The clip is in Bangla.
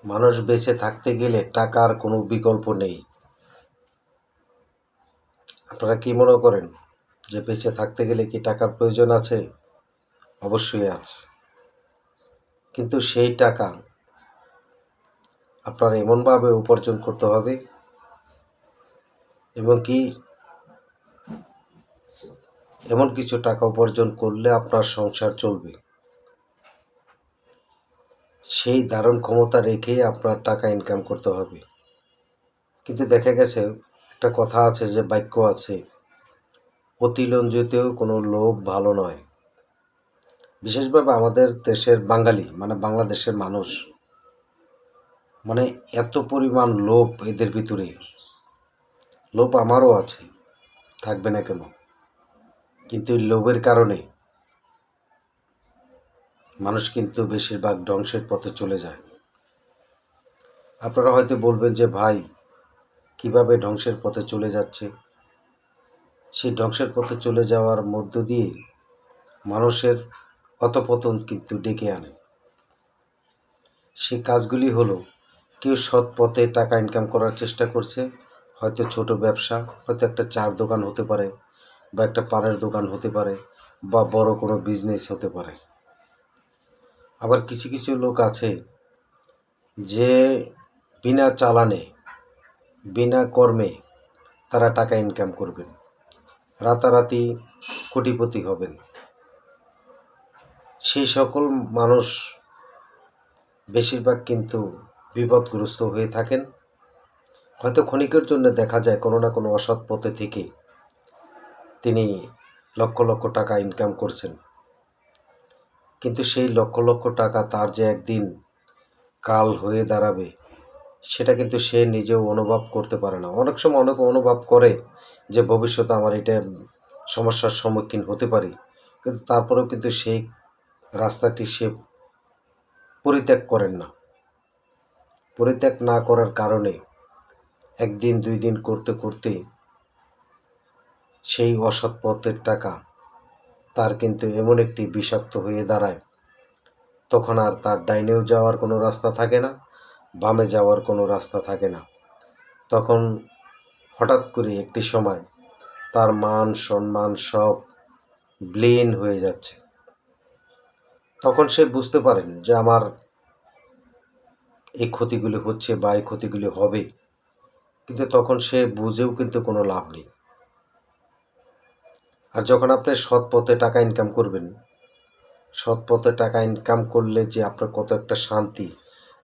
মানুষ বেঁচে থাকতে গেলে টাকার কোনো বিকল্প নেই। আপনারা কি মনে করেন যে বেঁচে থাকতে গেলে কি টাকার প্রয়োজন আছে? অবশ্যই আছে। কিন্তু সেই টাকা আপনার এমনভাবে উপার্জন করতে হবে এবং কি এমন কিছু টাকা উপার্জন করলে আপনার সংসার চলবে, সেই ধারণ ক্ষমতা রেখেই আপনার টাকা ইনকাম করতে হবে। কিন্তু দেখা গেছে একটা কথা আছে, যে বাক্য আছে, অতি লজ্জিতেও কোনো লোভ ভালো নয়। বিশেষভাবে আমাদের দেশের বাঙালি বাংলাদেশের মানুষ এত পরিমাণ লোভ এদের ভিতরে। লোভ আমারও আছে, থাকবে না কেন? কিন্তু এই লোভের কারণে মানুষ কিন্তু বেশিরভাগ ধ্বংসের পথে চলে যায়। আপনারা হয়তো বলবেন যে ভাই, কিভাবে ধ্বংসের পথে চলে যাচ্ছে? সেই ধ্বংসের পথে চলে যাওয়ার মধ্য দিয়ে মানুষের অধঃপতন কিন্তু ডেকে আনে। সেই কাজগুলি হলো, কেউ সৎ পথে টাকা ইনকাম করার চেষ্টা করছে, হয়তো ছোট ব্যবসা, হয়তো একটা চার দোকান হতে পারে, বা একটা পানের দোকান হতে পারে, বা বড় কোনো বিজনেস হতে পারে। আবার কিছু কিছু লোক আছে যে বিনা চালানে, বিনা কর্মে তারা টাকা ইনকাম করবেন, রাতারাতি কোটিপতি হবেন। সেই সকল মানুষ বেশিরভাগ কিন্তু বিপদগ্রস্ত হয়ে থাকেন। হয়তো ক্ষণিকের জন্য দেখা যায় কোনো না কোনো অসৎ পথে থেকে তিনি লক্ষ লক্ষ টাকা ইনকাম করছেন, কিন্তু সেই লক্ষ লক্ষ টাকা তার যে একদিন কাল হয়ে দাঁড়াবে, সেটা কিন্তু সে নিজেও অনুভব করতে পারে না। অনেক সময় অনেক অনুভব করে যে ভবিষ্যতে আমার এটা সমস্যার সম্মুখীন হতে পারি, কিন্তু তারপরেও কিন্তু সেই রাস্তাটি সে পরিত্যাগ করেন না। পরিত্যাগ না করার কারণে একদিন দুই দিন করতে করতে সেই অসৎ পথের টাকা তার কিন্তু এমন একটি বিষাক্ত হয়ে দাঁড়ায়, তখন আর তার ডাইনেও যাওয়ার কোনো রাস্তা থাকে না, বামে যাওয়ার কোনো রাস্তা থাকে না। তখন হঠাৎ করে একটি সময় তার মান সম্মান সব ব্লেন হয়ে যাচ্ছে। তখন সে বুঝতে পারেন যে আমার এই ক্ষতিগুলি হচ্ছে বা এই ক্ষতিগুলি হবে, কিন্তু তখন সে বুঝেও কিন্তু কোনো লাভ নেই। আর যখন আপনি সৎ পথে টাকা ইনকাম করবেন, সৎ পথে টাকা ইনকাম করলে যে আপনার কত একটা শান্তি,